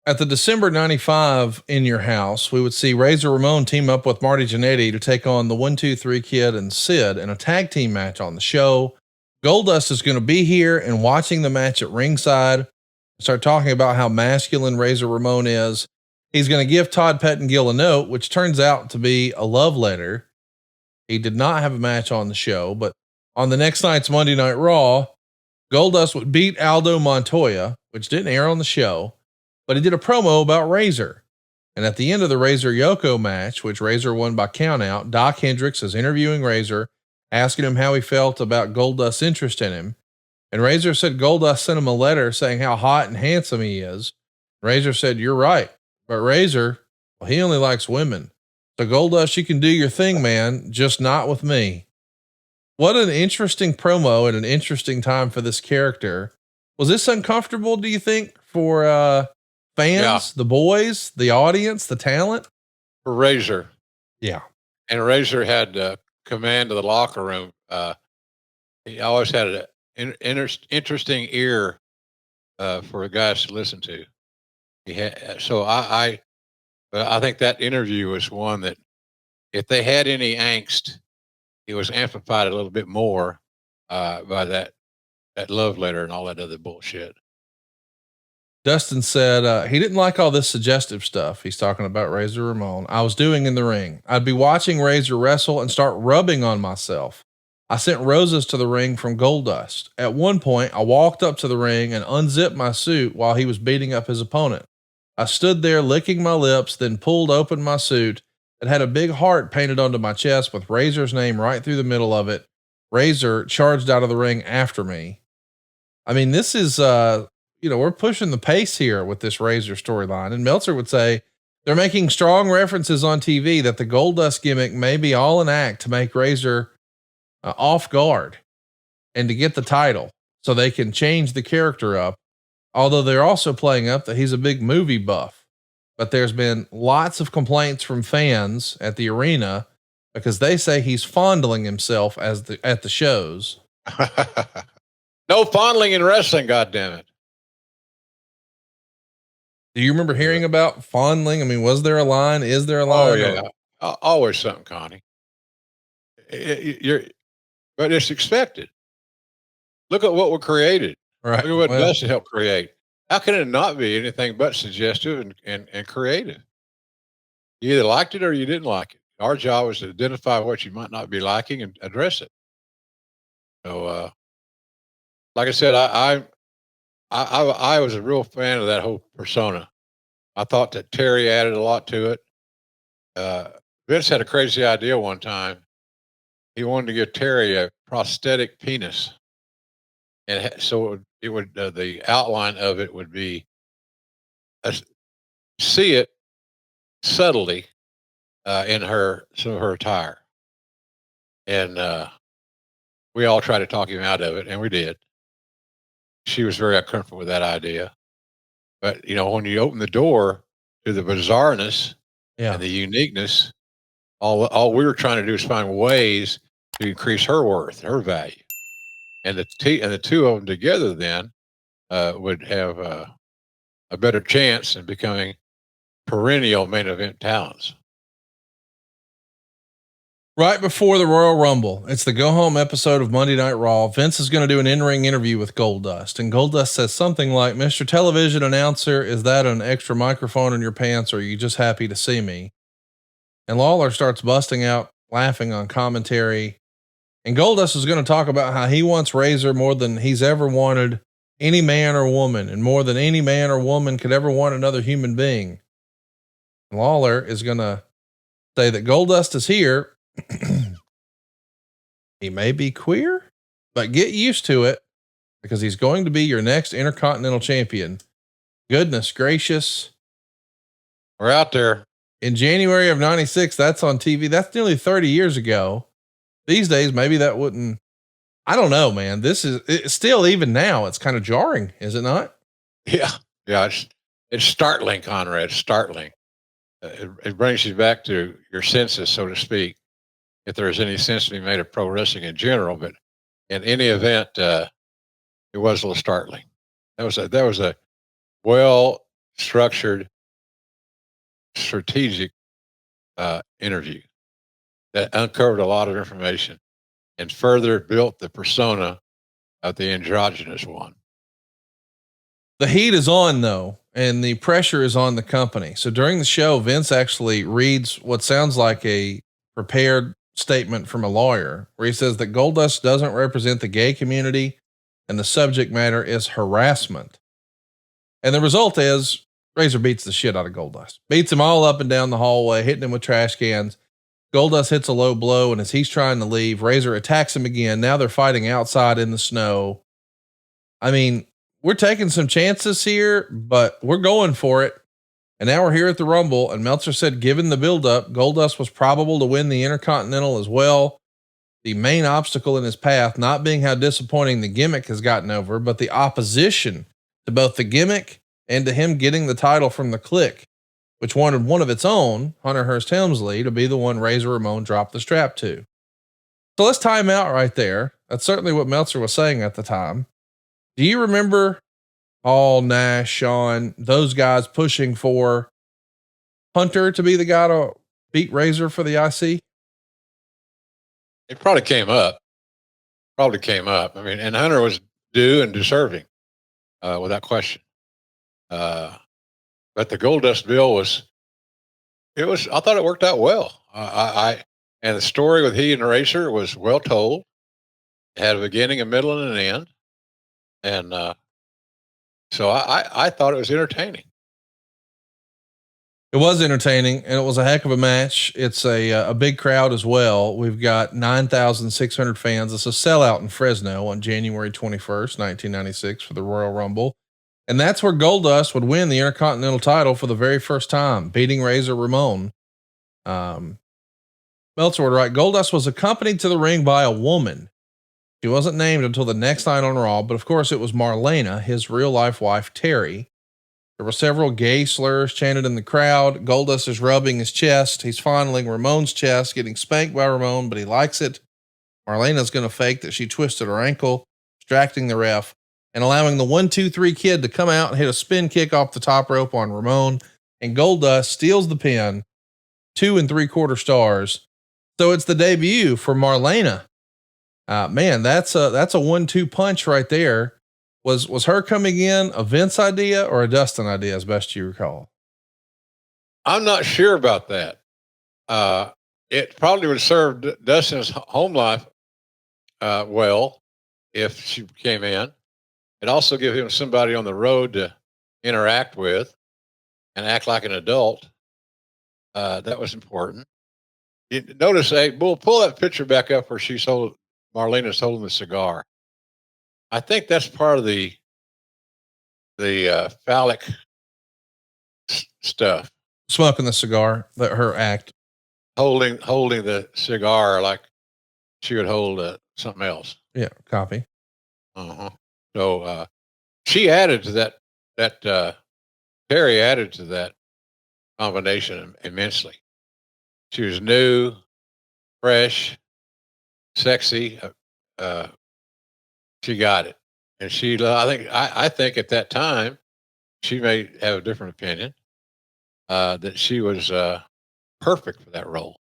At the December 95 In Your House, we would see Razor Ramon team up with Marty Jannetty to take on the 1-2-3 Kid and Sid in a tag team match on the show. Goldust is going to be here and watching the match at ringside, start talking about how masculine Razor Ramon is. He's going to give Todd Pettengill a note, which turns out to be a love letter. He did not have a match on the show, but on the next night's Monday Night Raw, Goldust would beat Aldo Montoya, which didn't air on the show, but he did a promo about Razor. And at the end of the Razor Yoko match, which Razor won by countout, Doc Hendricks is interviewing Razor, asking him how he felt about Goldust's interest in him. And Razor said Goldust sent him a letter saying how hot and handsome he is. Razor said, "You're right. But Razor, well, he only likes women. So Goldust, you can do your thing, man, just not with me." What an interesting promo at an interesting time for this character. Was this uncomfortable, do you think, for fans, the boys, the audience, the talent? For Razor. Yeah. And Razor had command of the locker room. He always had an interesting ear for guys to listen to. He had, so I think that interview was one that if they had any angst, it was amplified a little bit more by that love letter and all that other bullshit. Dustin said he didn't like all this suggestive stuff. He's talking about Razor Ramon. I was doing in the ring. I'd be watching Razor wrestle and start rubbing on myself. I sent roses to the ring from Goldust. At one point, I walked up to the ring and unzipped my suit while he was beating up his opponent. I stood there licking my lips, then pulled open my suit. It had a big heart painted onto my chest with Razor's name right through the middle of it. Razor charged out of the ring after me. I mean, this is, we're pushing the pace here with this Razor storyline. And Meltzer would say they're making strong references on TV that the Goldust gimmick may be all an act to make Razor off guard and to get the title so they can change the character up. Although they're also playing up that he's a big movie buff, but there's been lots of complaints from fans at the arena because they say he's fondling himself at the shows. No fondling in wrestling, goddammit. Do you remember hearing about fondling? I mean, was there a line? Is there a line? Oh yeah. Always something, Connie. But it's expected. Look at what we created. Right. Look at what Dustin helped create. How can it not be anything but suggestive and creative? You either liked it or you didn't like it. Our job was to identify what you might not be liking and address it. So, like I said, I was a real fan of that whole persona. I thought that Terry added a lot to it. Vince had a crazy idea one time. He wanted to give Terry a prosthetic penis. And so it would, the outline of it would be, see it subtly in some of her attire. And we all tried to talk him out of it, and we did. She was very uncomfortable with that idea. But, when you open the door to the bizarreness and the uniqueness, all we were trying to do is find ways to increase her worth, her value. And the two of them together then would have a better chance in becoming perennial main event talents. Right before the Royal Rumble, it's the go home episode of Monday Night Raw. Vince is going to do an in-ring interview with Goldust, and Goldust says something like, "Mr. Television Announcer, is that an extra microphone in your pants, or are you just happy to see me?" And Lawler starts busting out laughing on commentary. And Goldust is going to talk about how he wants Razor more than he's ever wanted any man or woman, and more than any man or woman could ever want another human being. And Lawler is going to say that Goldust is here. He may be queer, but get used to it because he's going to be your next Intercontinental Champion. Goodness gracious. We're out there. In January of 96, that's on TV. That's nearly 30 years ago. These days, maybe that wouldn't, I don't know, man. It's still, even now, it's kind of jarring, is it not? Yeah. Yeah. It's startling, Conrad. Startling. It brings you back to your senses, so to speak, if there's any sense to be made of pro wrestling in general. But in any event, it was a little startling. That was a well structured, strategic interview that uncovered a lot of information and further built the persona of the androgynous one. The heat is on though, and the pressure is on the company. So during the show, Vince actually reads what sounds like a prepared statement from a lawyer where he says that Goldust doesn't represent the gay community and the subject matter is harassment. And the result is Razor beats the shit out of Goldust, beats him all up and down the hallway, hitting him with trash cans. Goldust hits a low blow, and as he's trying to leave, Razor attacks him again. Now they're fighting outside in the snow. I mean, we're taking some chances here, but we're going for it. And now we're here at the Rumble, and Meltzer said, given the buildup, Goldust was probable to win the Intercontinental as well. The main obstacle in his path not being how disappointing the gimmick has gotten over, but the opposition to both the gimmick and to him getting the title from the Clique, which wanted one of its own, Hunter Hearst Helmsley, to be the one Razor Ramon dropped the strap to. So let's time out right there. That's certainly what Meltzer was saying at the time. Do you remember Hall, Nash, Shawn, those guys pushing for Hunter to be the guy to beat Razor for the IC? It probably came up. I mean, and Hunter was due and deserving, without question. But the Goldust bill I thought it worked out well. And the story with he and Razor was well told. It had a beginning, a middle, and an end. And so I thought it was entertaining. It was entertaining, and it was a heck of a match. It's a big crowd as well. We've got 9,600 fans. It's a sellout in Fresno on January 21st, 1996 for the Royal Rumble. And that's where Goldust would win the Intercontinental title for the very first time, beating Razor Ramon. Meltzer would write, Goldust was accompanied to the ring by a woman. She wasn't named until the next night on Raw, but of course it was Marlena, his real life wife, Terry. There were several gay slurs chanted in the crowd. Goldust is rubbing his chest. He's fondling Ramon's chest, getting spanked by Ramon, but he likes it. Marlena's going to fake that she twisted her ankle, distracting the ref and allowing the 1-2-3 kid to come out and hit a spin kick off the top rope on Ramon. And Goldust steals the pin, 2 3/4 stars. So it's the debut for Marlena. Man, that's a 1-2 punch right there. Was her coming in a Vince idea or a Dustin idea, as best you recall? I'm not sure about that. It probably would serve Dustin's home life well if she came in. It also give him somebody on the road to interact with and act like an adult. That was important. You notice, hey, Bull, pull that picture back up where Marlena's holding the cigar. I think that's part of the phallic stuff. Smoking the cigar, her act. Holding the cigar like she would hold something else. Yeah, copy. So she added to that. Terry added to that combination immensely. She was new, fresh, sexy. She got it, and I think at that time, she may have a different opinion. That she was perfect for that role.